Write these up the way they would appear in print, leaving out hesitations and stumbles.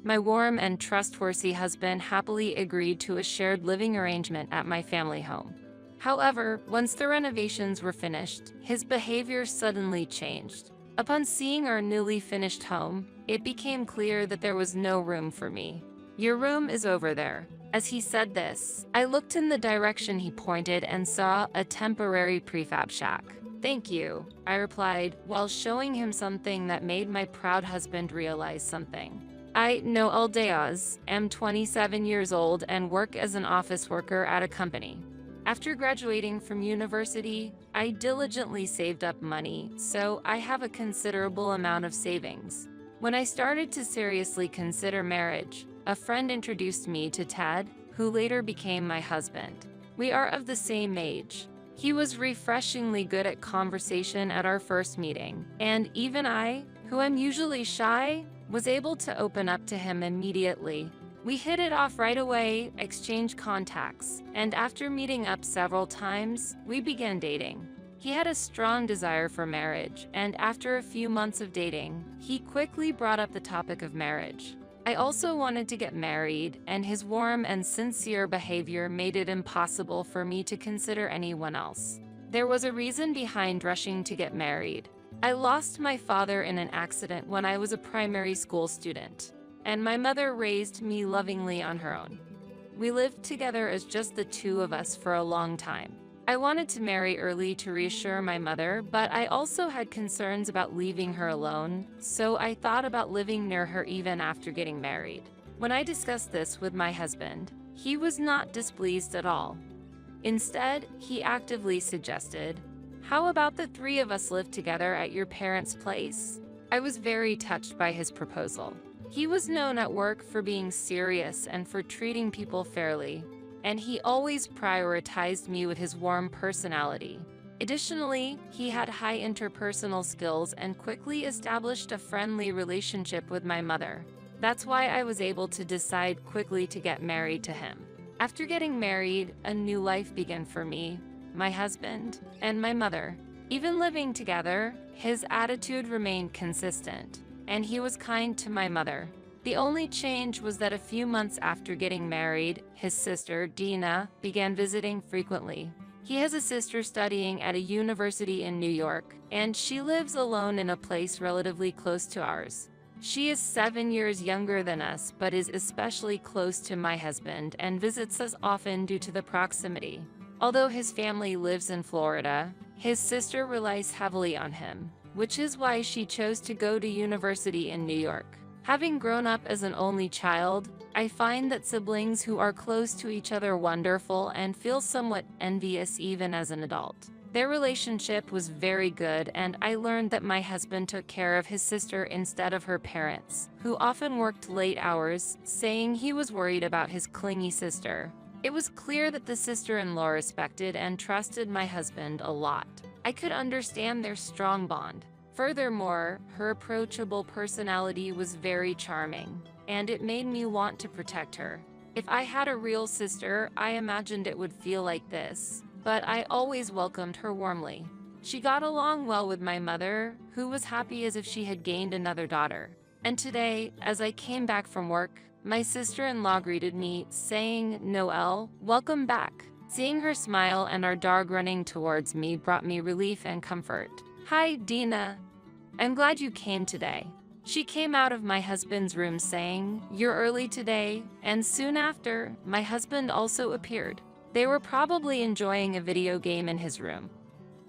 My warm and trustworthy husband happily agreed to a shared living arrangement at my family home. However, once the renovations were finished, his behavior suddenly changed. Upon seeing our newly finished home, it became clear that there was no room for me. "Your room is over there." As he said this, I looked in the direction he pointed and saw a temporary prefab shack. "Thank you," I replied, while showing him something that made my proud husband realize something. I, Noel Diaz, am 27 years old and work as an office worker at a company. After graduating from university, I diligently saved up money, so I have a considerable amount of savings. When I started to seriously consider marriage, a friend introduced me to Ted, who later became my husband. We are of the same age. He was refreshingly good at conversation at our first meeting, and even I, who am usually shy, was able to open up to him immediately. We hit it off right away, exchanged contacts, and after meeting up several times, we began dating. He had a strong desire for marriage, and after a few months of dating, he quickly brought up the topic of marriage. I also wanted to get married, and his warm and sincere behavior made it impossible for me to consider anyone else. There was a reason behind rushing to get married. I lost my father in an accident when I was a primary school student, and my mother raised me lovingly on her own. We lived together as just the two of us for a long time. I wanted to marry early to reassure my mother, but I also had concerns about leaving her alone, so I thought about living near her even after getting married. When I discussed this with my husband, he was not displeased at all. Instead, he actively suggested, "How about the three of us live together at your parents' place?" I was very touched by his proposal. He was known at work for being serious and for treating people fairly, and he always prioritized me with his warm personality. Additionally, he had high interpersonal skills and quickly established a friendly relationship with my mother. That's why I was able to decide quickly to get married to him. After getting married, a new life began for me, my husband, and my mother. Even living together, his attitude remained consistent, and he was kind to my mother. The only change was that a few months after getting married, his sister, Dina, began visiting frequently. He has a sister studying at a university in New York, and she lives alone in a place relatively close to ours. She is 7 years younger than us, but is especially close to my husband and visits us often due to the proximity. Although his family lives in Florida, his sister relies heavily on him, which is why she chose to go to university in New York. Having grown up as an only child, I find that siblings who are close to each other wonderful and feel somewhat envious even as an adult. Their relationship was very good, and I learned that my husband took care of his sister instead of her parents, who often worked late hours, saying he was worried about his clingy sister. It was clear that the sister-in-law respected and trusted my husband a lot. I could understand their strong bond. Furthermore, her approachable personality was very charming, and it made me want to protect her. If I had a real sister, I imagined it would feel like this, but I always welcomed her warmly. She got along well with my mother, who was happy as if she had gained another daughter. And today, as I came back from work, my sister-in-law greeted me, saying, "Noelle, welcome back." Seeing her smile and our dog running towards me brought me relief and comfort. "Hi, Dina. I'm glad you came today." She came out of my husband's room saying, "You're early today," and soon after, my husband also appeared. They were probably enjoying a video game in his room.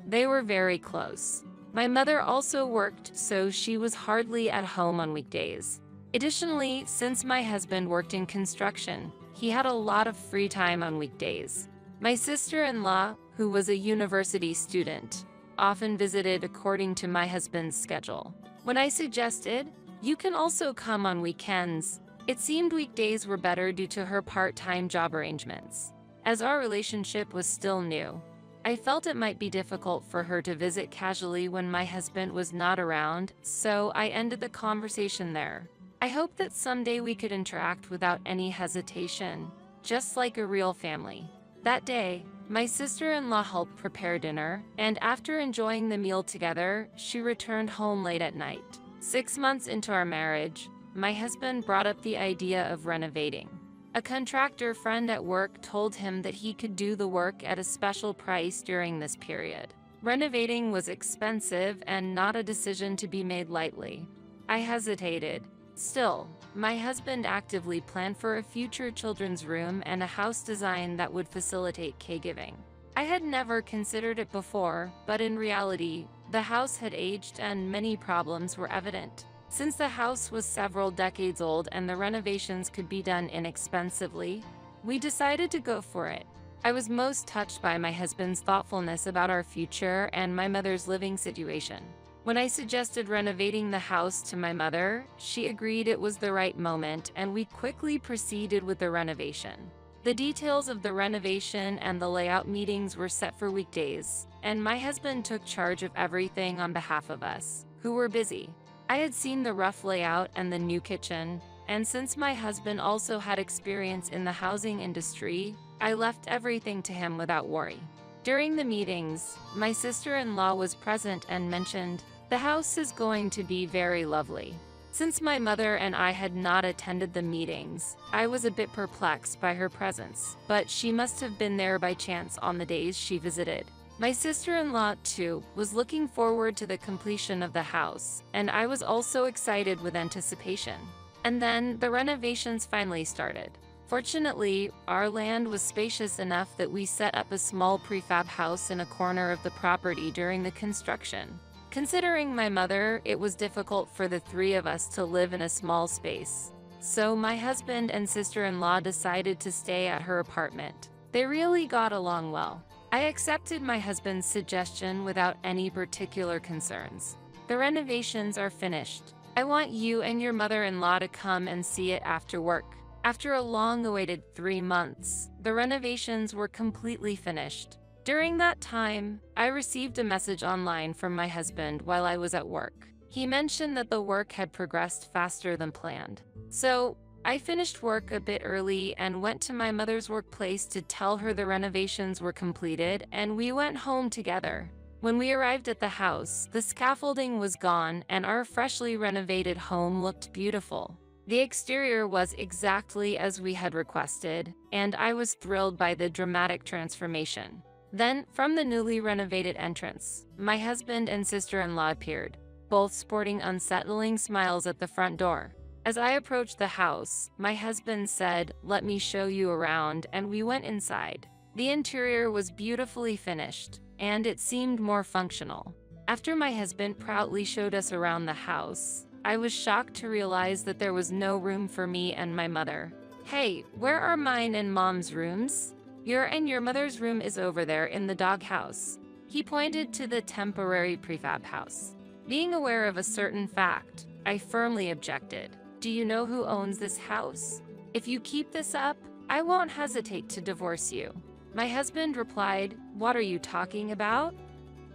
They were very close. My mother also worked, so she was hardly at home on weekdays. Additionally, since my husband worked in construction, he had a lot of free time on weekdays. My sister-in-law, who was a university student, often visited according to my husband's schedule. When I suggested, "You can also come on weekends," it seemed weekdays were better due to her part-time job arrangements. As our relationship was still new, I felt it might be difficult for her to visit casually when my husband was not around, so I ended the conversation there. I hope that someday we could interact without any hesitation, just like a real family. That day, my sister-in-law helped prepare dinner, and after enjoying the meal together, she returned home late at night. 6 months into our marriage, my husband brought up the idea of renovating. A contractor friend at work told him that he could do the work at a special price during this period. Renovating was expensive and not a decision to be made lightly. I hesitated. Still, my husband actively planned for a future children's room and a house design that would facilitate caregiving. I had never considered it before, but in reality, the house had aged and many problems were evident. Since the house was several decades old and the renovations could be done inexpensively, we decided to go for it. I was most touched by my husband's thoughtfulness about our future and my mother's living situation. When I suggested renovating the house to my mother, she agreed it was the right moment and we quickly proceeded with the renovation. The details of the renovation and the layout meetings were set for weekdays, and my husband took charge of everything on behalf of us, who were busy. I had seen the rough layout and the new kitchen, and since my husband also had experience in the housing industry, I left everything to him without worry. During the meetings, my sister-in-law was present and mentioned, "The house is going to be very lovely." Since my mother and I had not attended the meetings, I was a bit perplexed by her presence, but she must have been there by chance on the days she visited. My sister-in-law, too, was looking forward to the completion of the house, and I was also excited with anticipation. And then the renovations finally started. Fortunately, our land was spacious enough that we set up a small prefab house in a corner of the property during the construction. Considering my mother, it was difficult for the three of us to live in a small space. So my husband and sister-in-law decided to stay at her apartment. They really got along well. I accepted my husband's suggestion without any particular concerns. The renovations are finished. I want you and your mother-in-law to come and see it after work. After a long-awaited 3 months, the renovations were completely finished. During that time, I received a message online from my husband while I was at work. He mentioned that the work had progressed faster than planned. So, I finished work a bit early and went to my mother's workplace to tell her the renovations were completed, and we went home together. When we arrived at the house, the scaffolding was gone and our freshly renovated home looked beautiful. The exterior was exactly as we had requested, and I was thrilled by the dramatic transformation. Then, from the newly renovated entrance, my husband and sister-in-law appeared, both sporting unsettling smiles at the front door. As I approached the house, my husband said, "Let me show you around," and we went inside. The interior was beautifully finished, and it seemed more functional. After my husband proudly showed us around the house, I was shocked to realize that there was no room for me and my mother. "Hey, where are mine and Mom's rooms?" "Your and your mother's room is over there in the doghouse." He pointed to the temporary prefab house. Being aware of a certain fact, I firmly objected. "Do you know who owns this house? If you keep this up, I won't hesitate to divorce you." My husband replied, "What are you talking about?"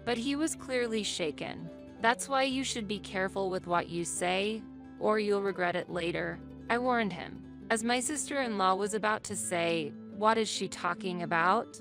But he was clearly shaken. "That's why you should be careful with what you say, or you'll regret it later," I warned him. As my sister-in-law was about to say, "What is she talking about?"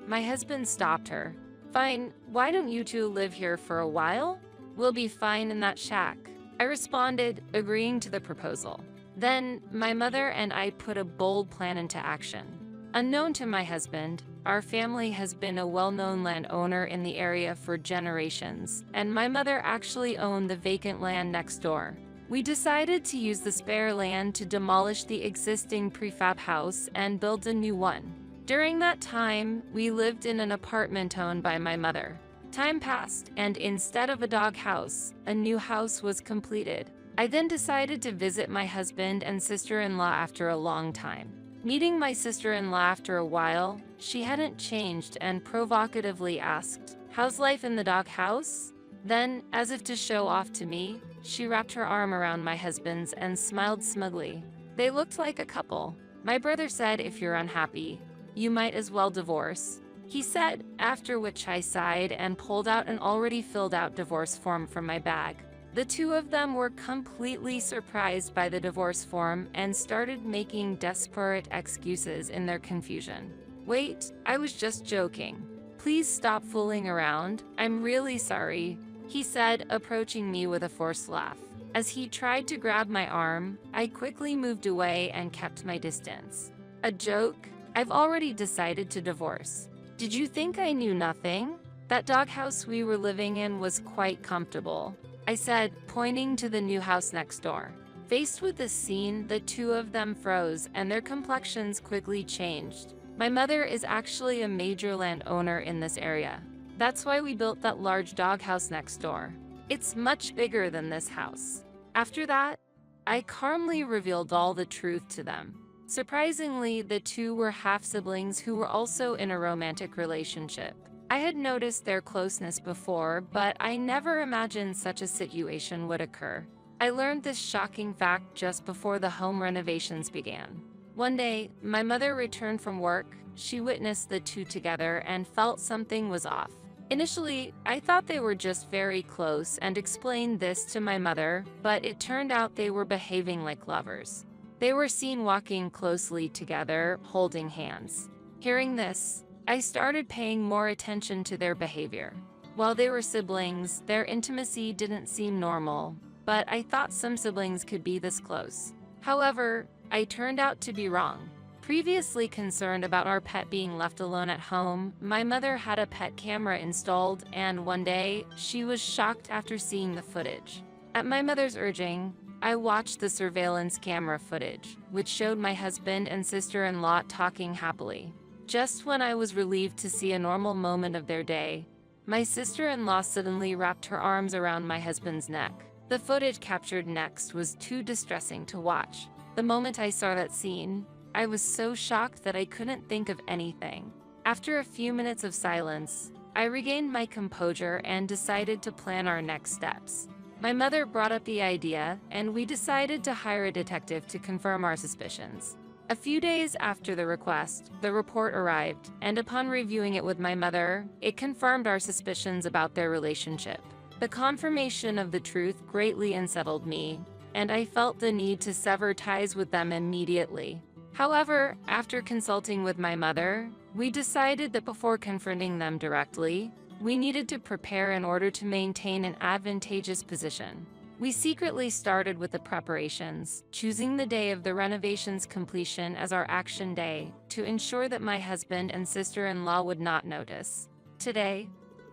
my husband stopped her. "Fine, why don't you two live here for a while? We'll be fine in that shack," I responded, agreeing to the proposal. Then, my mother and I put a bold plan into action. Unknown to my husband, our family has been a well-known landowner in the area for generations, and my mother actually owned the vacant land next door. We decided to use the spare land to demolish the existing prefab house and build a new one. During that time, we lived in an apartment owned by my mother. Time passed, and instead of a doghouse, a new house was completed. I then decided to visit my husband and sister-in-law after a long time. Meeting my sister-in-law after a while, she hadn't changed and provocatively asked, "How's life in the doghouse?" Then, as if to show off to me, she wrapped her arm around my husband's and smiled smugly. They looked like a couple. My brother said, "If you're unhappy, you might as well divorce," he said, after which I sighed and pulled out an already filled out divorce form from my bag. The two of them were completely surprised by the divorce form and started making desperate excuses in their confusion. "Wait, I was just joking. Please stop fooling around. I'm really sorry," he said, approaching me with a forced laugh. As he tried to grab my arm, I quickly moved away and kept my distance. A joke? I've already decided to divorce. Did you think I knew nothing? That doghouse we were living in was quite comfortable, I said, pointing to the new house next door. Faced with this scene, the two of them froze and their complexions quickly changed. My mother is actually a major landowner in this area. That's why we built that large doghouse next door. It's much bigger than this house. After that, I calmly revealed all the truth to them. Surprisingly, the two were half-siblings who were also in a romantic relationship. I had noticed their closeness before, but I never imagined such a situation would occur. I learned this shocking fact just before the home renovations began. One day, my mother returned from work. She witnessed the two together and felt something was off. Initially, I thought they were just very close and explained this to my mother, but it turned out they were behaving like lovers. They were seen walking closely together, holding hands. Hearing this, I started paying more attention to their behavior. While they were siblings, their intimacy didn't seem normal, but I thought some siblings could be this close. However, I turned out to be wrong. Previously concerned about our pet being left alone at home, my mother had a pet camera installed, and one day, she was shocked after seeing the footage. At my mother's urging, I watched the surveillance camera footage, which showed my husband and sister-in-law talking happily. Just when I was relieved to see a normal moment of their day, my sister-in-law suddenly wrapped her arms around my husband's neck. The footage captured next was too distressing to watch. The moment I saw that scene, I was so shocked that I couldn't think of anything. After a few minutes of silence, I regained my composure and decided to plan our next steps. My mother brought up the idea, and we decided to hire a detective to confirm our suspicions. A few days after the request, the report arrived, and upon reviewing it with my mother, it confirmed our suspicions about their relationship. The confirmation of the truth greatly unsettled me, and I felt the need to sever ties with them immediately. However, after consulting with my mother, we decided that before confronting them directly, we needed to prepare in order to maintain an advantageous position. We secretly started with the preparations, choosing the day of the renovation's completion as our action day to ensure that my husband and sister-in-law would not notice. Today,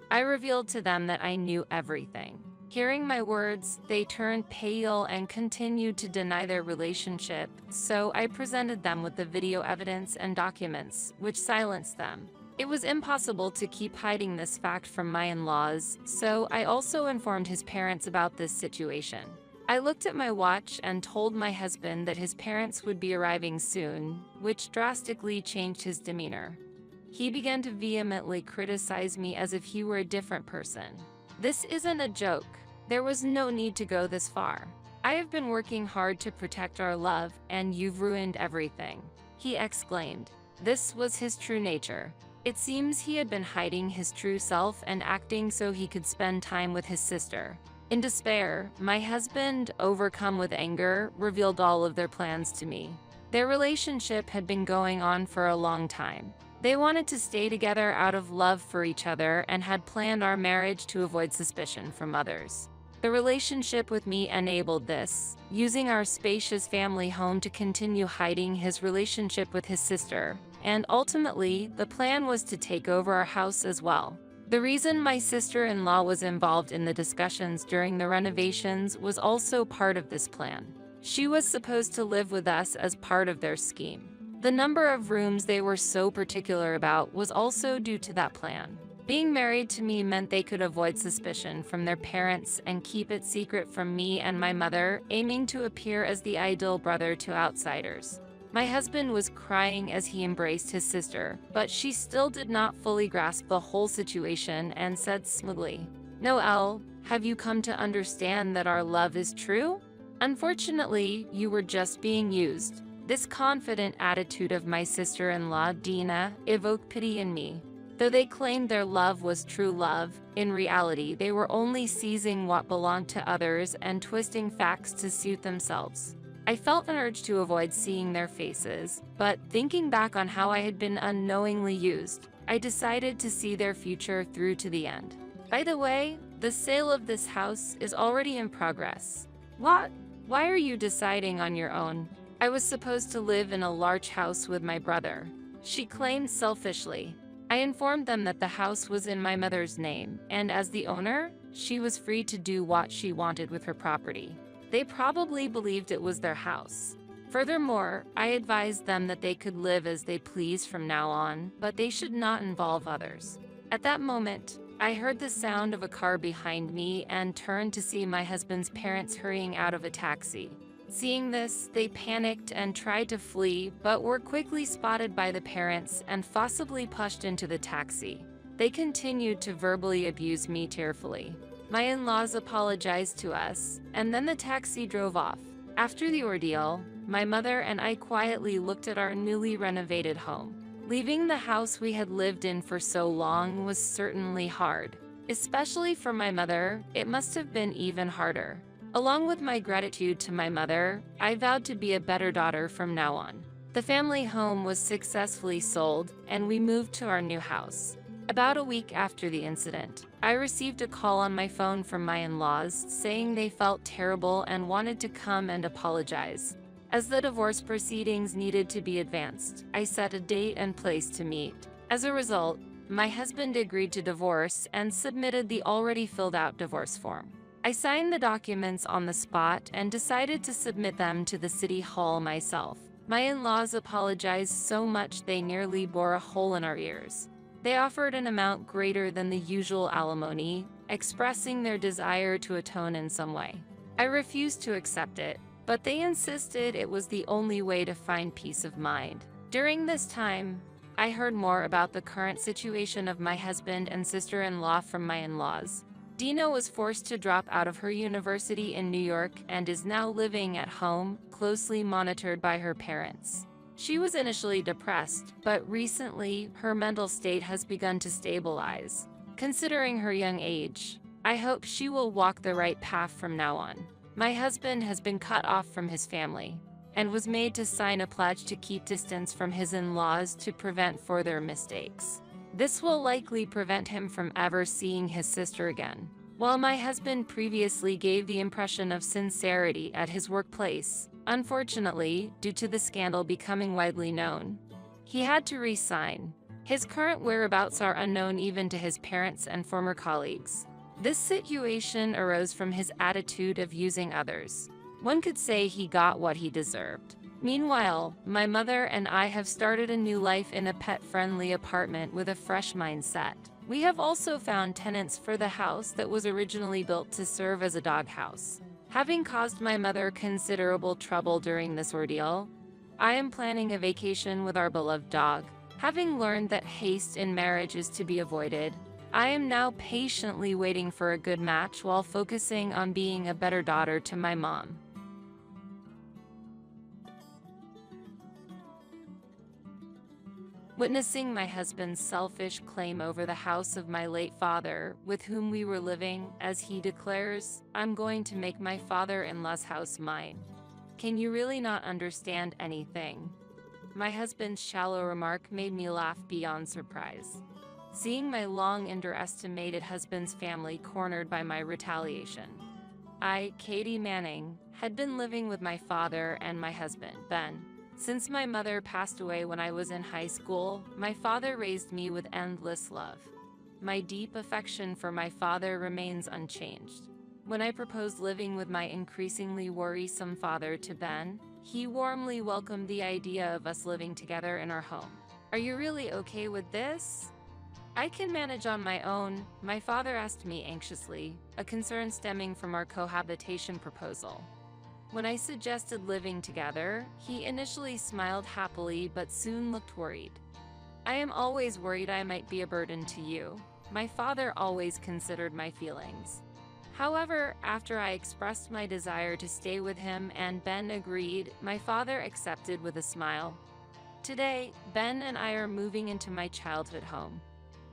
I revealed to them that I knew everything. Hearing my words, they turned pale and continued to deny their relationship, so I presented them with the video evidence and documents, which silenced them. It was impossible to keep hiding this fact from my in-laws, so I also informed his parents about this situation. I looked at my watch and told my husband that his parents would be arriving soon, which drastically changed his demeanor. He began to vehemently criticize me as if he were a different person. This isn't a joke. There was no need to go this far. I have been working hard to protect our love, and you've ruined everything, he exclaimed. This was his true nature. It seems he had been hiding his true self and acting so he could spend time with his sister. In despair, my husband, overcome with anger, revealed all of their plans to me. Their relationship had been going on for a long time. They wanted to stay together out of love for each other and had planned our marriage to avoid suspicion from others. The relationship with me enabled this, using our spacious family home to continue hiding his relationship with his sister, and ultimately, the plan was to take over our house as well. The reason my sister-in-law was involved in the discussions during the renovations was also part of this plan. She was supposed to live with us as part of their scheme. The number of rooms they were so particular about was also due to that plan. Being married to me meant they could avoid suspicion from their parents and keep it secret from me and my mother, aiming to appear as the ideal brother to outsiders. My husband was crying as he embraced his sister, but she still did not fully grasp the whole situation and said smoothly, "Noelle, have you come to understand that our love is true? Unfortunately, you were just being used." This confident attitude of my sister-in-law, Dina, evoked pity in me. Though they claimed their love was true love, in reality they were only seizing what belonged to others and twisting facts to suit themselves. I felt an urge to avoid seeing their faces, but thinking back on how I had been unknowingly used, I decided to see their future through to the end. By the way, the sale of this house is already in progress. What? Why are you deciding on your own? I was supposed to live in a large house with my brother, she claimed selfishly. I informed them that the house was in my mother's name, and as the owner, she was free to do what she wanted with her property. They probably believed it was their house. Furthermore, I advised them that they could live as they please from now on, but they should not involve others. At that moment, I heard the sound of a car behind me and turned to see my husband's parents hurrying out of a taxi. Seeing this, they panicked and tried to flee, but were quickly spotted by the parents and forcibly pushed into the taxi. They continued to verbally abuse me tearfully. My in-laws apologized to us, and then the taxi drove off. After the ordeal, my mother and I quietly looked at our newly renovated home. Leaving the house we had lived in for so long was certainly hard. Especially for my mother, it must have been even harder. Along with my gratitude to my mother, I vowed to be a better daughter from now on. The family home was successfully sold, and we moved to our new house. About a week after the incident, I received a call on my phone from my in-laws saying they felt terrible and wanted to come and apologize. As the divorce proceedings needed to be advanced, I set a date and place to meet. As a result, my husband agreed to divorce and submitted the already filled-out divorce form. I signed the documents on the spot and decided to submit them to the city hall myself. My in-laws apologized so much they nearly bore a hole in our ears. They offered an amount greater than the usual alimony, expressing their desire to atone in some way. I refused to accept it, but they insisted it was the only way to find peace of mind. During this time, I heard more about the current situation of my husband and sister-in-law from my in-laws. Dina was forced to drop out of her university in New York and is now living at home, closely monitored by her parents. She was initially depressed, but recently her mental state has begun to stabilize. Considering her young age, I hope she will walk the right path from now on. My husband has been cut off from his family and was made to sign a pledge to keep distance from his in-laws to prevent further mistakes. This will likely prevent him from ever seeing his sister again. While my husband previously gave the impression of sincerity at his workplace, unfortunately, due to the scandal becoming widely known, he had to resign. His current whereabouts are unknown even to his parents and former colleagues. This situation arose from his attitude of using others. One could say he got what he deserved. Meanwhile, my mother and I have started a new life in a pet-friendly apartment with a fresh mindset. We have also found tenants for the house that was originally built to serve as a doghouse. Having caused my mother considerable trouble during this ordeal, I am planning a vacation with our beloved dog. Having learned that haste in marriage is to be avoided, I am now patiently waiting for a good match while focusing on being a better daughter to my mom. Witnessing my husband's selfish claim over the house of my late father, with whom we were living, as he declares, "I'm going to make my father-in-law's house mine. Can you really not understand anything?" My husband's shallow remark made me laugh beyond surprise. Seeing my long underestimated husband's family cornered by my retaliation, I, Katie Manning, had been living with my father and my husband, Ben. Since my mother passed away when I was in high school, my father raised me with endless love. My deep affection for my father remains unchanged. When I proposed living with my increasingly worrisome father to Ben, he warmly welcomed the idea of us living together in our home. "Are you really okay with this?" "I can manage on my own," my father asked me anxiously, a concern stemming from our cohabitation proposal. When I suggested living together, he initially smiled happily but soon looked worried. "I am always worried I might be a burden to you." My father always considered my feelings. However, after I expressed my desire to stay with him and Ben agreed, my father accepted with a smile. Today, Ben and I are moving into my childhood home.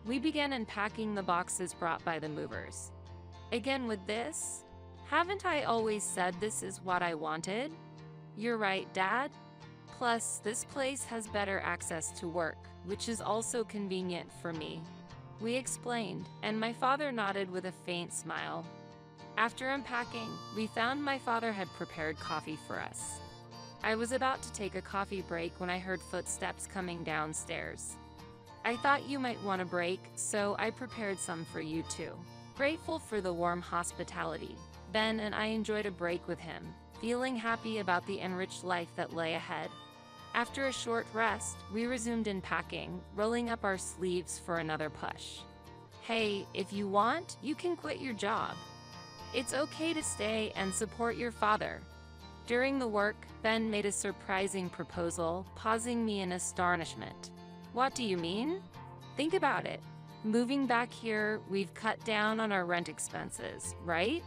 We began unpacking the boxes brought by the movers. "Again with this? Haven't I always said this is what I wanted?" "You're right, Dad. Plus, this place has better access to work, which is also convenient for me." We explained, and my father nodded with a faint smile. After unpacking, we found my father had prepared coffee for us. I was about to take a coffee break when I heard footsteps coming downstairs. I thought you might want a break, so I prepared some for you too. Grateful for the warm hospitality, Ben and I enjoyed a break with him, feeling happy about the enriched life that lay ahead. After a short rest, we resumed unpacking, rolling up our sleeves for another push. Hey, if you want, you can quit your job. It's okay to stay and support your father. During the work, Ben made a surprising proposal, pausing me in astonishment. What do you mean? Think about it. Moving back here, we've cut down on our rent expenses, right?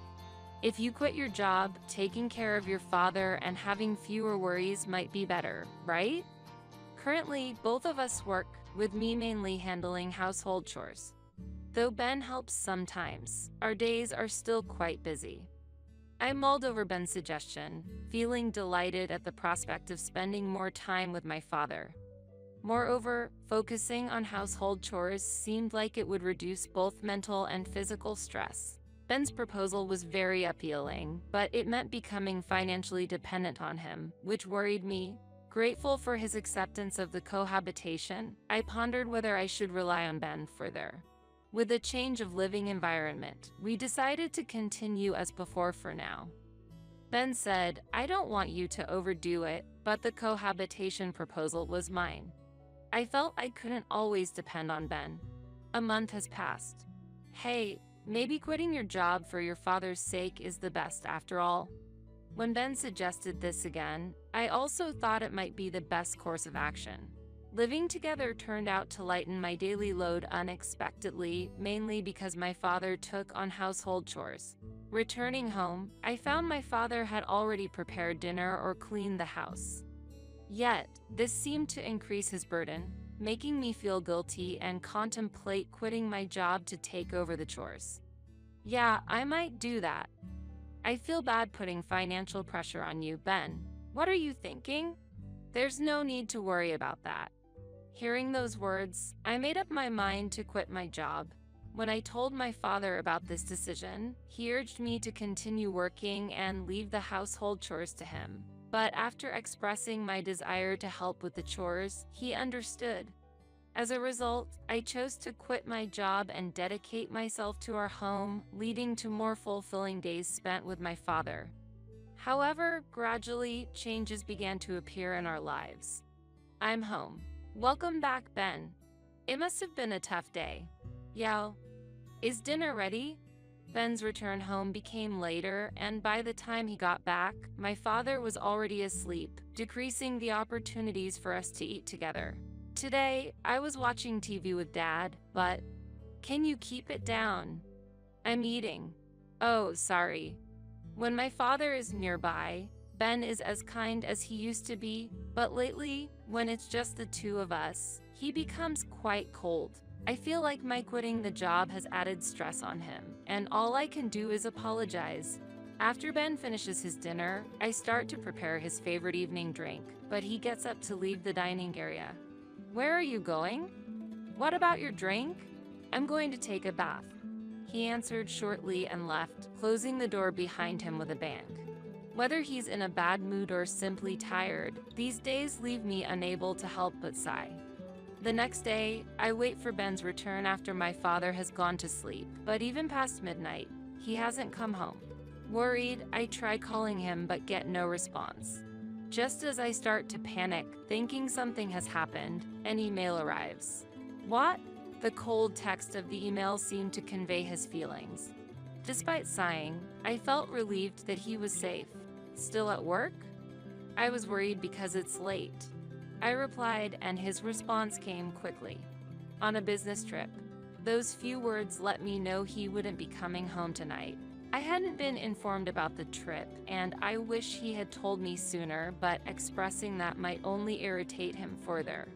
If you quit your job, taking care of your father and having fewer worries might be better, right? Currently, both of us work, with me mainly handling household chores. Though Ben helps sometimes, our days are still quite busy. I mulled over Ben's suggestion, feeling delighted at the prospect of spending more time with my father. Moreover, focusing on household chores seemed like it would reduce both mental and physical stress. Ben's proposal was very appealing, but it meant becoming financially dependent on him, which worried me. Grateful for his acceptance of the cohabitation, I pondered whether I should rely on Ben further. With a change of living environment, we decided to continue as before for now. Ben said, I don't want you to overdo it, but the cohabitation proposal was mine. I felt I couldn't always depend on Ben. A month has passed. Hey, maybe quitting your job for your father's sake is the best after all. When Ben suggested this again, I also thought it might be the best course of action. Living together turned out to lighten my daily load unexpectedly, mainly because my father took on household chores. Returning home, I found my father had already prepared dinner or cleaned the house. Yet, this seemed to increase his burden, making me feel guilty and contemplate quitting my job to take over the chores. Yeah, I might do that. I feel bad putting financial pressure on you, Ben. What are you thinking? There's no need to worry about that. Hearing those words, I made up my mind to quit my job. When I told my father about this decision, he urged me to continue working and leave the household chores to him. But after expressing my desire to help with the chores, he understood. As a result, I chose to quit my job and dedicate myself to our home, leading to more fulfilling days spent with my father. However, gradually, changes began to appear in our lives. I'm home. Welcome back, Ben. It must have been a tough day. Yeah. Is dinner ready? Ben's return home became later, and by the time he got back, my father was already asleep, decreasing the opportunities for us to eat together. Today, I was watching TV with Dad, but can you keep it down? I'm eating. Oh, sorry. When my father is nearby, Ben is as kind as he used to be, but lately, when it's just the two of us, he becomes quite cold. I feel like my quitting the job has added stress on him, and all I can do is apologize. After Ben finishes his dinner, I start to prepare his favorite evening drink, but he gets up to leave the dining area. Where are you going? What about your drink? I'm going to take a bath. He answered shortly and left, closing the door behind him with a bang. Whether he's in a bad mood or simply tired, these days leave me unable to help but sigh. The next day, I wait for Ben's return after my father has gone to sleep, but even past midnight, he hasn't come home. Worried, I try calling him but get no response. Just as I start to panic, thinking something has happened, an email arrives. What? The cold text of the email seemed to convey his feelings. Despite sighing, I felt relieved that he was safe. Still at work? I was worried because it's late. I replied, and his response came quickly. On a business trip. Those few words let me know he wouldn't be coming home tonight. I hadn't been informed about the trip, and I wish he had told me sooner, but expressing that might only irritate him further.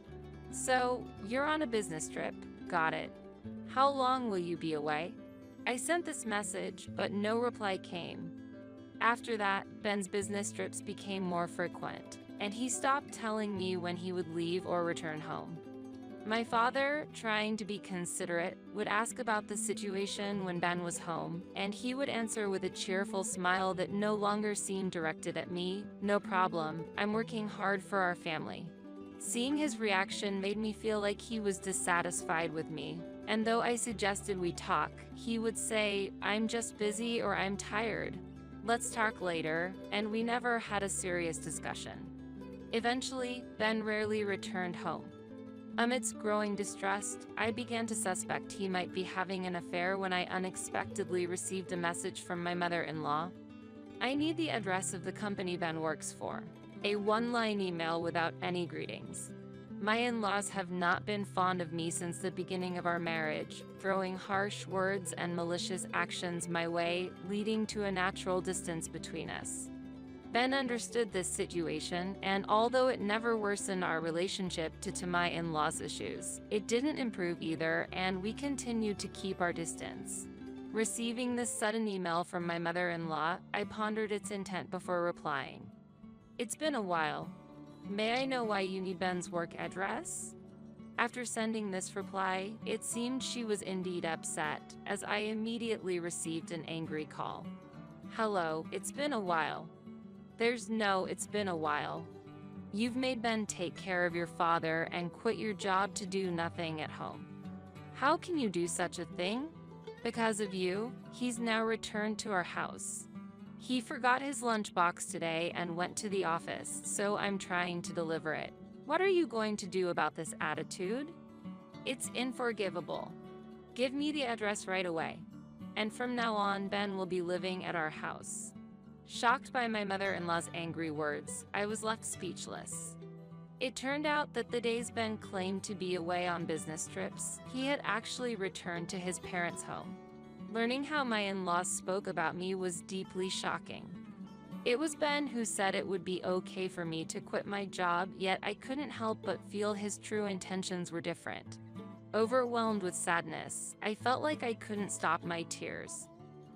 So, you're on a business trip. Got it. How long will you be away? I sent this message, but no reply came. After that, Ben's business trips became more frequent, and he stopped telling me when he would leave or return home. My father, trying to be considerate, would ask about the situation when Ben was home, and he would answer with a cheerful smile that no longer seemed directed at me. "No problem, I'm working hard for our family." Seeing his reaction made me feel like he was dissatisfied with me, and though I suggested we talk, he would say, "I'm just busy," or "I'm tired. Let's talk later," and we never had a serious discussion. Eventually, Ben rarely returned home. Amidst growing distrust, I began to suspect he might be having an affair when I unexpectedly received a message from my mother-in-law. "I need the address of the company Ben works for." A one-line email without any greetings. My in-laws have not been fond of me since the beginning of our marriage, throwing harsh words and malicious actions my way, leading to a natural distance between us. Ben understood this situation, and although it never worsened our relationship due to my in-laws' issues, it didn't improve either, and we continued to keep our distance. Receiving this sudden email from my mother-in-law, I pondered its intent before replying. "It's been a while. May I know why you need Ben's work address?" After sending this reply, it seemed she was indeed upset, as I immediately received an angry call. "Hello, it's been a while." It's been a while. You've made Ben take care of your father and quit your job to do nothing at home. How can you do such a thing? Because of you, he's now returned to our house. He forgot his lunchbox today and went to the office, so I'm trying to deliver it. What are you going to do about this attitude? It's unforgivable. Give me the address right away. And from now on, Ben will be living at our house." Shocked by my mother-in-law's angry words, I was left speechless. It turned out that the days Ben claimed to be away on business trips, he had actually returned to his parents' home. Learning how my in-laws spoke about me was deeply shocking. It was Ben who said it would be okay for me to quit my job, yet I couldn't help but feel his true intentions were different. Overwhelmed with sadness, I felt like I couldn't stop my tears.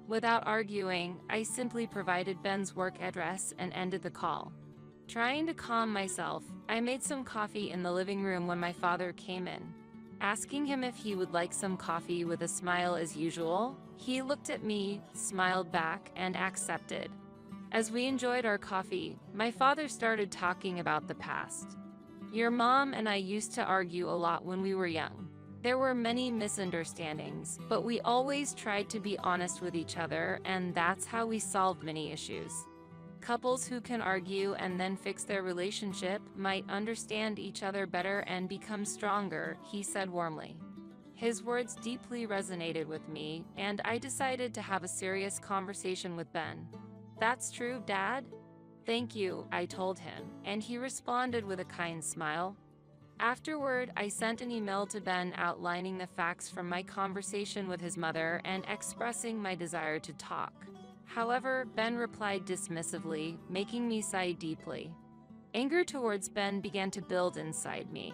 Without arguing, I simply provided Ben's work address and ended the call. Trying to calm myself, I made some coffee in the living room when my father came in. Asking him if he would like some coffee with a smile as usual, he looked at me, smiled back, and accepted. As we enjoyed our coffee, my father started talking about the past. "Your mom and I used to argue a lot when we were young. There were many misunderstandings, but we always tried to be honest with each other, and that's how we solved many issues. Couples who can argue and then fix their relationship might understand each other better and become stronger," he said warmly. His words deeply resonated with me, and I decided to have a serious conversation with Ben. "That's true, Dad?" "Thank you," I told him, and he responded with a kind smile. Afterward, I sent an email to Ben outlining the facts from my conversation with his mother and expressing my desire to talk. However, Ben replied dismissively, making me sigh deeply. Anger towards Ben began to build inside me.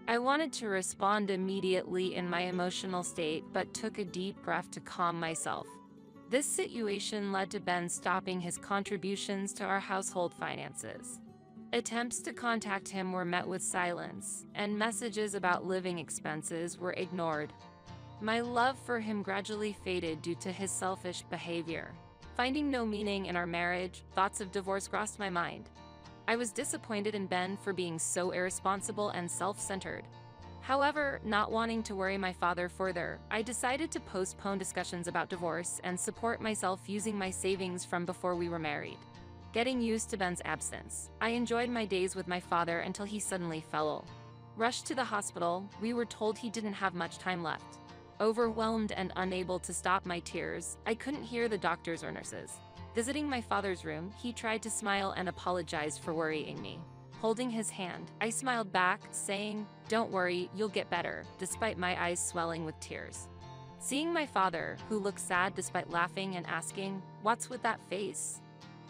I wanted to respond immediately in my emotional state, but took a deep breath to calm myself. This situation led to Ben stopping his contributions to our household finances. Attempts to contact him were met with silence, and messages about living expenses were ignored. My love for him gradually faded due to his selfish behavior. Finding no meaning in our marriage, thoughts of divorce crossed my mind. I was disappointed in Ben for being so irresponsible and self-centered. However, not wanting to worry my father further, I decided to postpone discussions about divorce and support myself using my savings from before we were married. Getting used to Ben's absence, I enjoyed my days with my father until he suddenly fell ill. Rushed to the hospital, we were told he didn't have much time left. Overwhelmed and unable to stop my tears, I couldn't hear the doctors or nurses. Visiting my father's room, he tried to smile and apologize for worrying me. Holding his hand, I smiled back, saying, "Don't worry, you'll get better," despite my eyes swelling with tears. Seeing my father, who looked sad despite laughing and asking, "What's with that face?"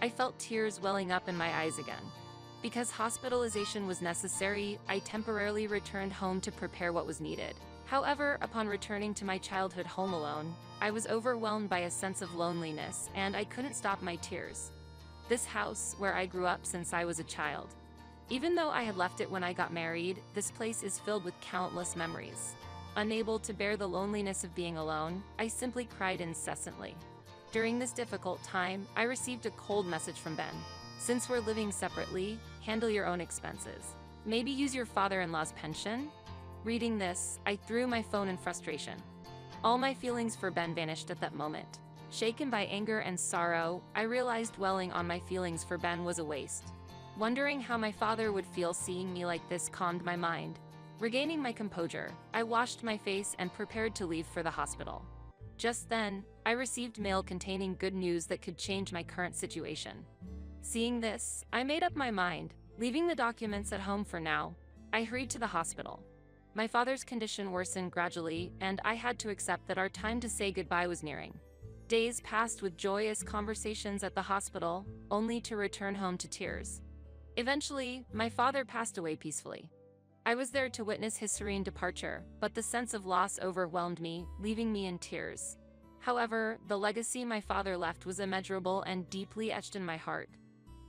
I felt tears welling up in my eyes again. Because hospitalization was necessary, I temporarily returned home to prepare what was needed. However, upon returning to my childhood home alone, I was overwhelmed by a sense of loneliness, and I couldn't stop my tears. This house, where I grew up since I was a child. Even though I had left it when I got married, this place is filled with countless memories. Unable to bear the loneliness of being alone, I simply cried incessantly. During this difficult time, I received a cold message from Ben. Since we're living separately, handle your own expenses. Maybe use your father-in-law's pension? Reading this, I threw my phone in frustration. All my feelings for Ben vanished at that moment. Shaken by anger and sorrow, I realized dwelling on my feelings for Ben was a waste. Wondering how my father would feel seeing me like this calmed my mind. Regaining my composure, I washed my face and prepared to leave for the hospital. Just then, I received mail containing good news that could change my current situation. Seeing this, I made up my mind. Leaving the documents at home for now, I hurried to the hospital. My father's condition worsened gradually, and I had to accept that our time to say goodbye was nearing. Days passed with joyous conversations at the hospital, only to return home to tears. Eventually, my father passed away peacefully. I was there to witness his serene departure, but the sense of loss overwhelmed me, leaving me in tears. However, the legacy my father left was immeasurable and deeply etched in my heart.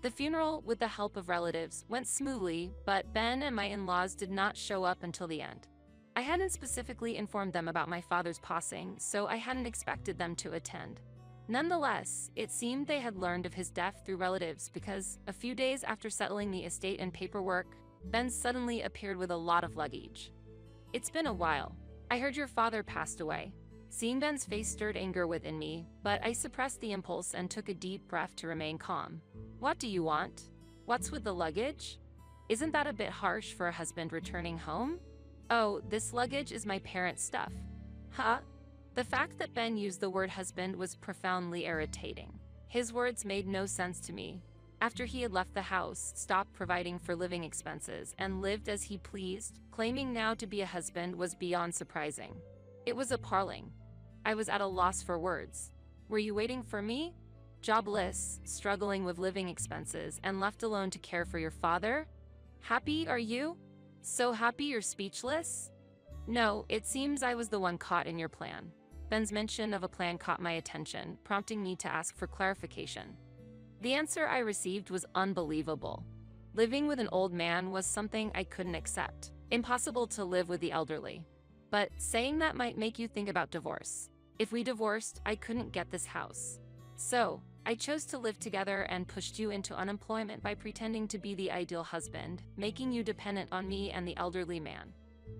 The funeral, with the help of relatives, went smoothly, but Ben and my in-laws did not show up until the end. I hadn't specifically informed them about my father's passing, so I hadn't expected them to attend. Nonetheless, it seemed they had learned of his death through relatives because, a few days after settling the estate and paperwork, Ben suddenly appeared with a lot of luggage. It's been a while. I heard your father passed away. Seeing Ben's face stirred anger within me, but I suppressed the impulse and took a deep breath to remain calm. What do you want? What's with the luggage? Isn't that a bit harsh for a husband returning home? Oh, this luggage is my parents' stuff. Huh? The fact that Ben used the word husband was profoundly irritating. His words made no sense to me. After he had left the house, stopped providing for living expenses, and lived as he pleased, claiming now to be a husband was beyond surprising. It was appalling. I was at a loss for words. Were you waiting for me? Jobless, struggling with living expenses, and left alone to care for your father? Happy, are you? So happy you're speechless? No, it seems I was the one caught in your plan. Ben's mention of a plan caught my attention, prompting me to ask for clarification. The answer I received was unbelievable. Living with an old man was something I couldn't accept. Impossible to live with the elderly. But saying that might make you think about divorce. If we divorced, I couldn't get this house. So, I chose to live together and pushed you into unemployment by pretending to be the ideal husband, making you dependent on me and the elderly man.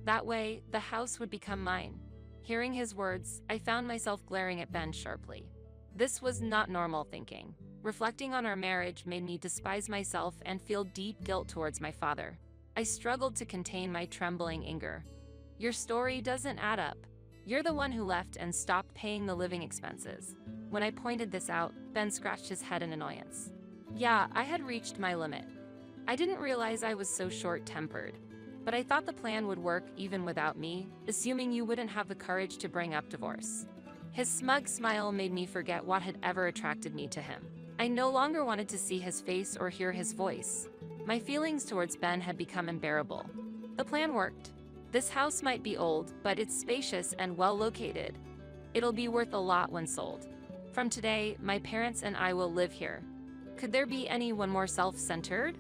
That way, the house would become mine. Hearing his words, I found myself glaring at Ben sharply. This was not normal thinking. Reflecting on our marriage made me despise myself and feel deep guilt towards my father. I struggled to contain my trembling anger. Your story doesn't add up. You're the one who left and stopped paying the living expenses. When I pointed this out, Ben scratched his head in annoyance. Yeah, I had reached my limit. I didn't realize I was so short-tempered. But I thought the plan would work even without me, assuming you wouldn't have the courage to bring up divorce. His smug smile made me forget what had ever attracted me to him. I no longer wanted to see his face or hear his voice. My feelings towards Ben had become unbearable. The plan worked. This house might be old, but it's spacious and well located. It'll be worth a lot when sold. From today, my parents and I will live here. Could there be anyone more self-centered?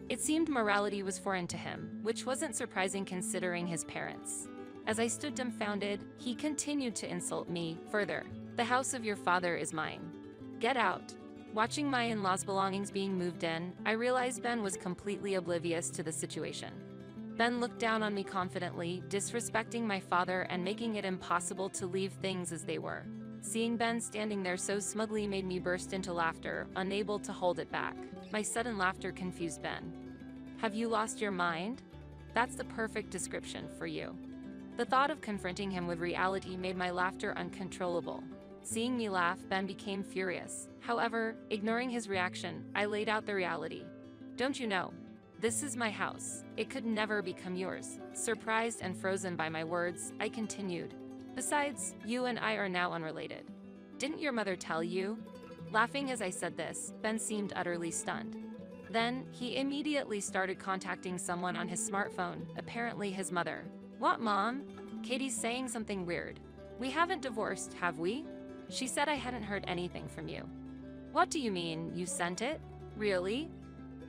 It seemed morality was foreign to him, which wasn't surprising considering his parents. As I stood dumbfounded, he continued to insult me further. The house of your father is mine. Get out. Watching my in-laws' belongings being moved in, I realized Ben was completely oblivious to the situation. Ben looked down on me confidently, disrespecting my father and making it impossible to leave things as they were. Seeing Ben standing there so smugly made me burst into laughter, unable to hold it back. My sudden laughter confused Ben. Have you lost your mind? That's the perfect description for you. The thought of confronting him with reality made my laughter uncontrollable. Seeing me laugh, Ben became furious. However, ignoring his reaction, I laid out the reality. Don't you know? This is my house. It could never become yours. Surprised and frozen by my words, I continued. Besides, you and I are now unrelated. Didn't your mother tell you? Laughing as I said this, Ben seemed utterly stunned. Then, he immediately started contacting someone on his smartphone, apparently his mother. What, Mom? Katie's saying something weird. We haven't divorced, have we? She said I hadn't heard anything from you. What do you mean, you sent it? Really?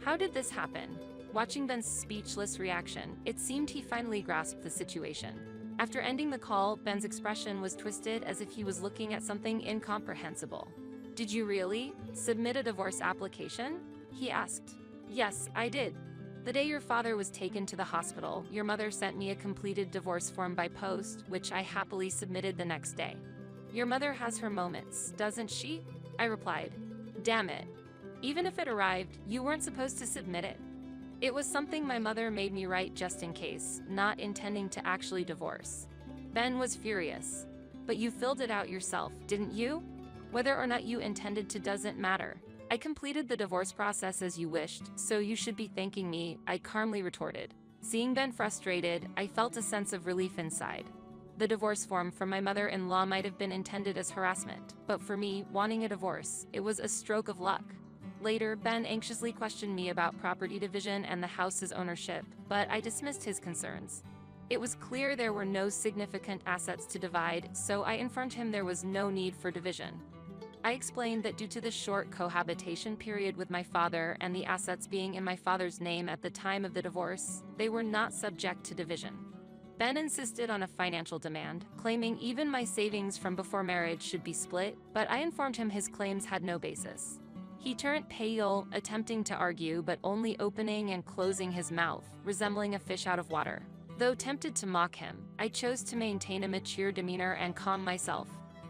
How did this happen? Watching Ben's speechless reaction, it seemed he finally grasped the situation. After ending the call, Ben's expression was twisted as if he was looking at something incomprehensible. "Did you really submit a divorce application?" he asked. "Yes, I did. The day your father was taken to the hospital, your mother sent me a completed divorce form by post, which I happily submitted the next day." "Your mother has her moments, doesn't she?" I replied. "Damn it. Even if it arrived, you weren't supposed to submit it." It was something my mother made me write just in case, not intending to actually divorce. Ben was furious. "But you filled it out yourself, didn't you? Whether or not you intended to doesn't matter. I completed the divorce process as you wished, so you should be thanking me," I calmly retorted. Seeing Ben frustrated, I felt a sense of relief inside. The divorce form from my mother-in-law might have been intended as harassment, but for me, wanting a divorce, it was a stroke of luck. Later, Ben anxiously questioned me about property division and the house's ownership, but I dismissed his concerns. It was clear there were no significant assets to divide, so I informed him there was no need for division. I explained that due to the short cohabitation period with my father and the assets being in my father's name at the time of the divorce, they were not subject to division. Ben insisted on a financial demand, claiming even my savings from before marriage should be split, but I informed him his claims had no basis. He turned pale, attempting to argue but only opening and closing his mouth, resembling a fish out of water. Though tempted to mock him, I chose to maintain a mature demeanor and calm myself.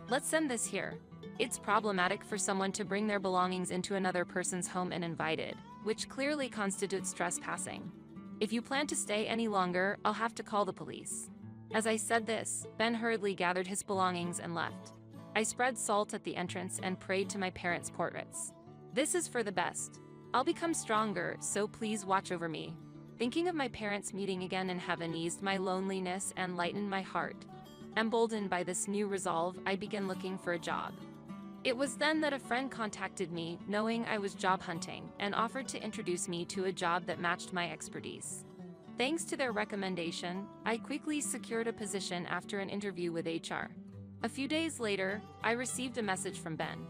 "Let's send this here. It's problematic for someone to bring their belongings into another person's home uninvited, which clearly constitutes trespassing. If you plan to stay any longer, I'll have to call the police." As I said this, Ben hurriedly gathered his belongings and left. I spread salt at the entrance and prayed to my parents' portraits. "This is for the best. I'll become stronger, so please watch over me." Thinking of my parents meeting again in heaven eased my loneliness and lightened my heart. Emboldened by this new resolve, I began looking for a job. It was then that a friend contacted me, knowing I was job hunting, and offered to introduce me to a job that matched my expertise. Thanks to their recommendation, I quickly secured a position after an interview with HR. A few days later, I received a message from Ben.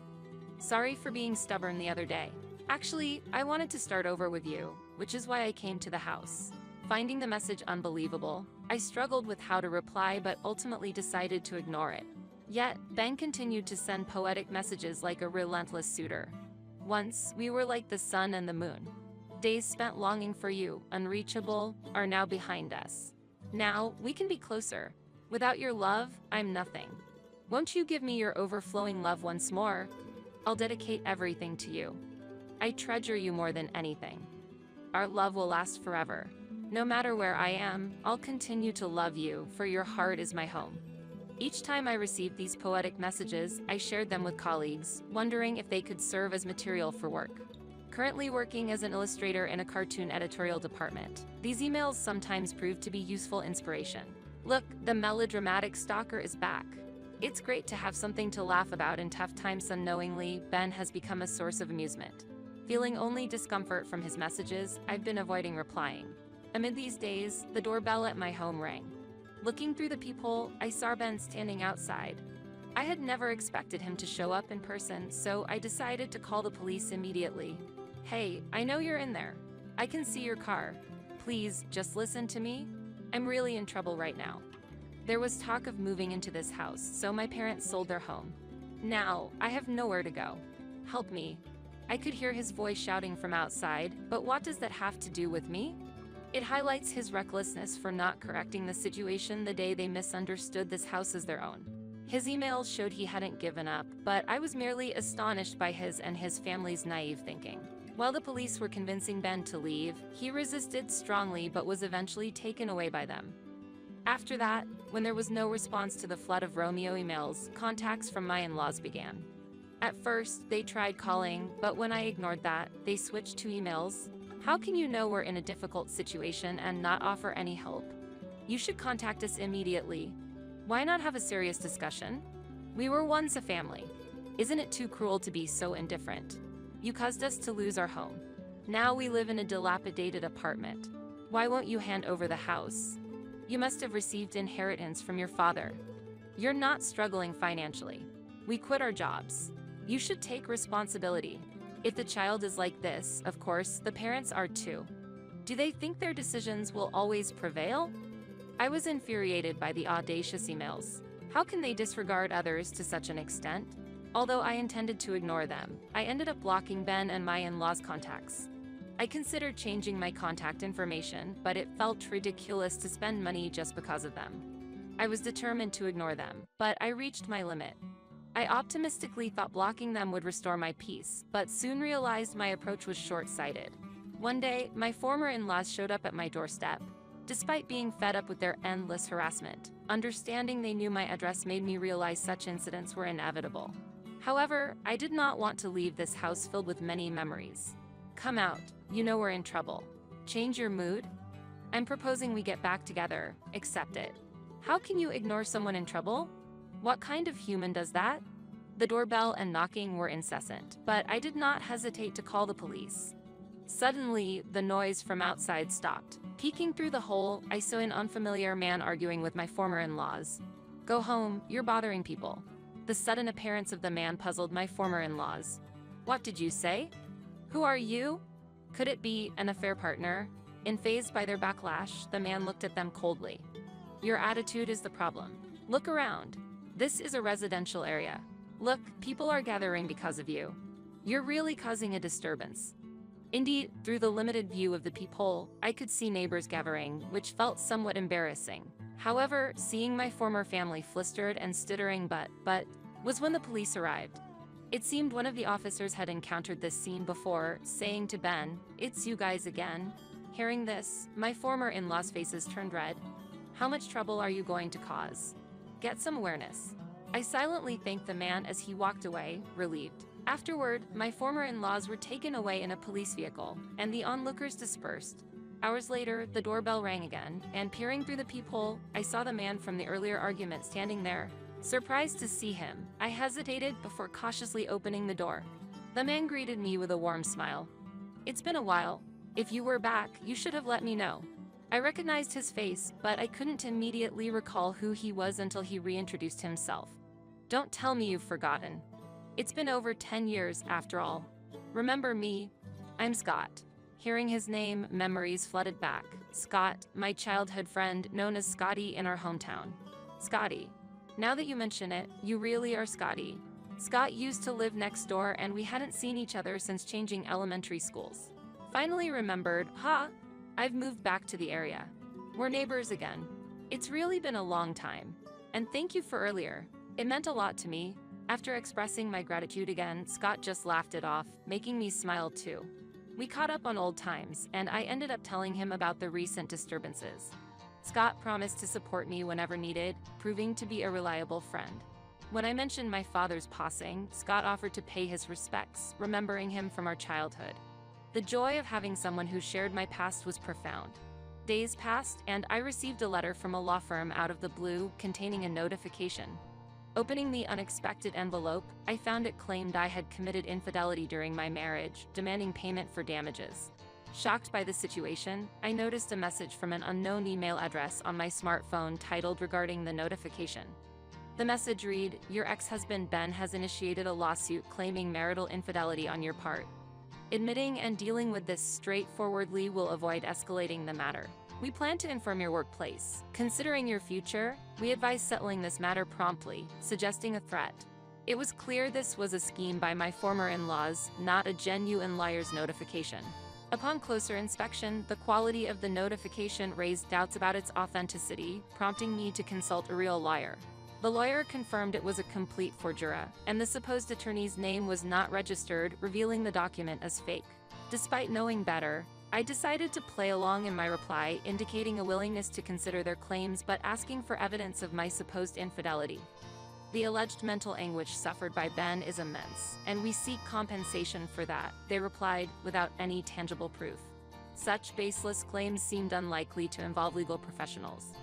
"Sorry for being stubborn the other day. Actually, I wanted to start over with you, which is why I came to the house." Finding the message unbelievable, I struggled with how to reply but ultimately decided to ignore it. Yet, Ben continued to send poetic messages like a relentless suitor. "Once, we were like the sun and the moon. Days spent longing for you, unreachable, are now behind us. Now, we can be closer. Without your love, I'm nothing. Won't you give me your overflowing love once more? I'll dedicate everything to you. I treasure you more than anything. Our love will last forever. No matter where I am, I'll continue to love you, for your heart is my home." Each time I received these poetic messages, I shared them with colleagues, wondering if they could serve as material for work. Currently working as an illustrator in a cartoon editorial department, these emails sometimes prove to be useful inspiration. Look, the melodramatic stalker is back. It's great to have something to laugh about in tough times. Unknowingly, Ben has become a source of amusement. Feeling only discomfort from his messages, I've been avoiding replying. Amid these days, the doorbell at my home rang. Looking through the peephole, I saw Ben standing outside. I had never expected him to show up in person, so I decided to call the police immediately. "Hey, I know you're in there. I can see your car. Please, just listen to me. I'm really in trouble right now. There was talk of moving into this house, so my parents sold their home. Now, I have nowhere to go. Help me." I could hear his voice shouting from outside, but what does that have to do with me? It highlights his recklessness for not correcting the situation the day they misunderstood this house as their own. His emails showed he hadn't given up, but I was merely astonished by his and his family's naive thinking. While the police were convincing Ben to leave, he resisted strongly but was eventually taken away by them. After that, when there was no response to the flood of Romeo emails, contacts from my in-laws began. At first, they tried calling, but when I ignored that, they switched to emails. "How can you know we're in a difficult situation and not offer any help? You should contact us immediately. Why not have a serious discussion? We were once a family. Isn't it too cruel to be so indifferent? You caused us to lose our home. Now we live in a dilapidated apartment. Why won't you hand over the house? You must have received inheritance from your father. You're not struggling financially. We quit our jobs. You should take responsibility. If the child is like this, of course, the parents are too. Do they think their decisions will always prevail? I was infuriated by the audacious emails. How can they disregard others to such an extent? Although I intended to ignore them, I ended up blocking Ben and my in-laws' contacts. I considered changing my contact information, but it felt ridiculous to spend money just because of them. I was determined to ignore them, but I reached my limit. I optimistically thought blocking them would restore my peace, but soon realized my approach was short-sighted. One day, my former in-laws showed up at my doorstep. Despite being fed up with their endless harassment, understanding they knew my address made me realize such incidents were inevitable. However, I did not want to leave this house filled with many memories. Come out, you know we're in trouble. Change your mood? I'm proposing we get back together, accept it. How can you ignore someone in trouble? What kind of human does that? The doorbell and knocking were incessant, but I did not hesitate to call the police. Suddenly, the noise from outside stopped. Peeking through the hole, I saw an unfamiliar man arguing with my former in-laws. Go home, you're bothering people. The sudden appearance of the man puzzled my former in-laws. What did you say? Who are you? Could it be an affair partner? Unfazed by their backlash, the man looked at them coldly. Your attitude is the problem. Look around. This is a residential area. Look, people are gathering because of you. You're really causing a disturbance. Indeed, through the limited view of the peephole, I could see neighbors gathering, which felt somewhat embarrassing. However, seeing my former family flustered and stuttering but was when the police arrived. It seemed one of the officers had encountered this scene before, saying to Ben, "It's you guys again." Hearing this, my former in-laws' faces turned red. How much trouble are you going to cause? Get some awareness. I silently thanked the man as he walked away, relieved. Afterward, my former in-laws were taken away in a police vehicle, and the onlookers dispersed. Hours later, the doorbell rang again, and peering through the peephole, I saw the man from the earlier argument standing there. Surprised to see him, I hesitated before cautiously opening the door. The man greeted me with a warm smile. It's been a while. If you were back, you should have let me know. I recognized his face, but I couldn't immediately recall who he was until he reintroduced himself. Don't tell me you've forgotten. It's been over 10 years, after all. Remember me? I'm Scott. Hearing his name, memories flooded back. Scott, my childhood friend, known as Scotty in our hometown. Scotty. Now that you mention it, you really are Scotty. Scott used to live next door and we hadn't seen each other since changing elementary schools. Finally remembered, I've moved back to the area. We're neighbors again. It's really been a long time. And thank you for earlier. It meant a lot to me. After expressing my gratitude again, Scott just laughed it off, making me smile too. We caught up on old times, and I ended up telling him about the recent disturbances. Scott promised to support me whenever needed, proving to be a reliable friend. When I mentioned my father's passing, Scott offered to pay his respects, remembering him from our childhood. The joy of having someone who shared my past was profound. Days passed, and I received a letter from a law firm out of the blue containing a notification. Opening the unexpected envelope, I found it claimed I had committed infidelity during my marriage, demanding payment for damages. Shocked by the situation, I noticed a message from an unknown email address on my smartphone titled regarding the notification. The message read, "Your ex-husband Ben has initiated a lawsuit claiming marital infidelity on your part. Admitting and dealing with this straightforwardly will avoid escalating the matter. We plan to inform your workplace. Considering your future, we advise settling this matter promptly," suggesting a threat. It was clear this was a scheme by my former in-laws, not a genuine liar's notification. Upon closer inspection, the quality of the notification raised doubts about its authenticity, prompting me to consult a real lawyer. The lawyer confirmed it was a complete forgery, and the supposed attorney's name was not registered, revealing the document as fake. Despite knowing better, I decided to play along in my reply, indicating a willingness to consider their claims but asking for evidence of my supposed infidelity. The alleged mental anguish suffered by Ben is immense, and we seek compensation for that, they replied, without any tangible proof. Such baseless claims seemed unlikely to involve legal professionals.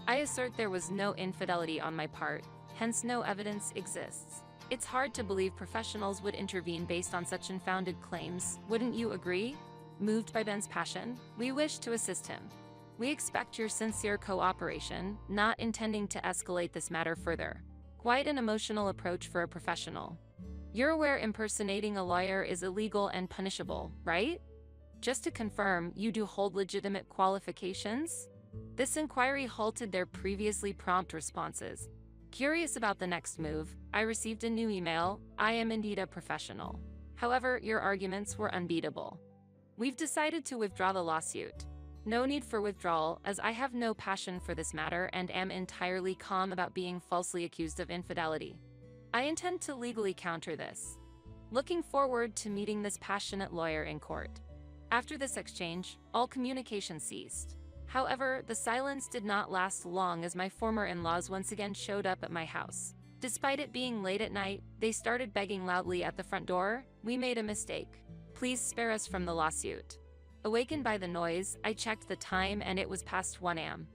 I assert there was no infidelity on my part, hence no evidence exists. It's hard to believe professionals would intervene based on such unfounded claims, wouldn't you agree? Moved by Ben's passion, we wish to assist him. We expect your sincere cooperation, not intending to escalate this matter further. Quite an emotional approach for a professional. You're aware impersonating a lawyer is illegal and punishable, right? Just to confirm, you do hold legitimate qualifications? This inquiry halted their previously prompt responses. Curious about the next move, I received a new email. I am indeed a professional. However, your arguments were unbeatable. We've decided to withdraw the lawsuit. No need for withdrawal, as I have no passion for this matter and am entirely calm about being falsely accused of infidelity. I intend to legally counter this. Looking forward to meeting this passionate lawyer in court. After this exchange, all communication ceased. However, the silence did not last long as my former in-laws once again showed up at my house. Despite it being late at night, they started begging loudly at the front door. We made a mistake. Please spare us from the lawsuit. Awakened by the noise, I checked the time and it was past 1 a.m.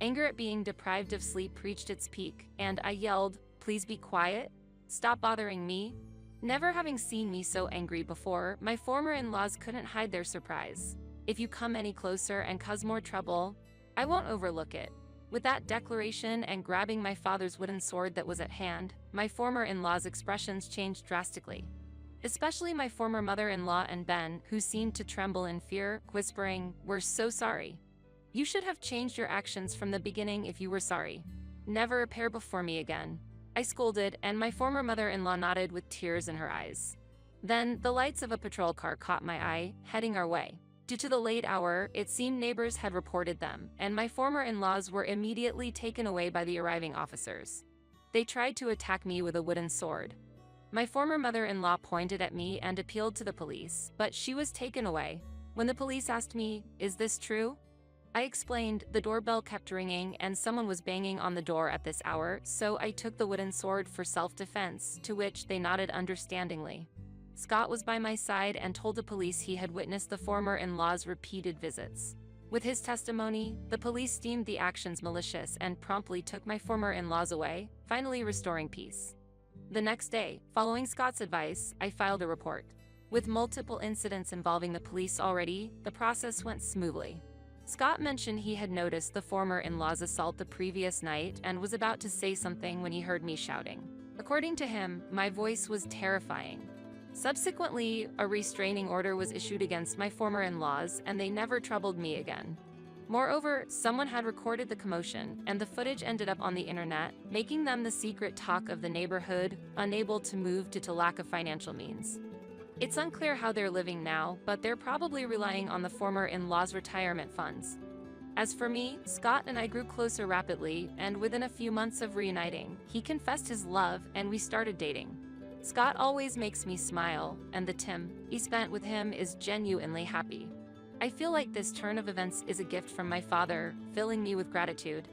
Anger at being deprived of sleep reached its peak, and I yelled, "Please be quiet. Stop bothering me." Never having seen me so angry before, my former in-laws couldn't hide their surprise. "If you come any closer and cause more trouble, I won't overlook it." With that declaration and grabbing my father's wooden sword that was at hand, my former in-laws' expressions changed drastically. Especially my former mother-in-law and Ben, who seemed to tremble in fear, whispering, "We're so sorry. You should have changed your actions from the beginning if you were sorry. Never appear before me again." I scolded, and my former mother-in-law nodded with tears in her eyes. Then, the lights of a patrol car caught my eye, heading our way. Due to the late hour, it seemed neighbors had reported them, and my former in-laws were immediately taken away by the arriving officers. They tried to attack me with a wooden sword. My former mother-in-law pointed at me and appealed to the police, but she was taken away. When the police asked me, "Is this true?" I explained the doorbell kept ringing and someone was banging on the door at this hour, so I took the wooden sword for self-defense, to which they nodded understandingly. Scott was by my side and told the police he had witnessed the former in-law's repeated visits. With his testimony, the police deemed the actions malicious and promptly took my former in-laws away, finally restoring peace. The next day, following Scott's advice, I filed a report. With multiple incidents involving the police already, the process went smoothly. Scott mentioned he had noticed the former in-law's assault the previous night and was about to say something when he heard me shouting. According to him, my voice was terrifying. Subsequently, a restraining order was issued against my former in-laws, and they never troubled me again. Moreover, someone had recorded the commotion, and the footage ended up on the internet, making them the secret talk of the neighborhood, unable to move due to lack of financial means. It's unclear how they're living now, but they're probably relying on the former in-law's retirement funds. As for me, Scott and I grew closer rapidly, and within a few months of reuniting, he confessed his love and we started dating. Scott always makes me smile, and the time he spent with him is genuinely happy. I feel like this turn of events is a gift from my father, filling me with gratitude.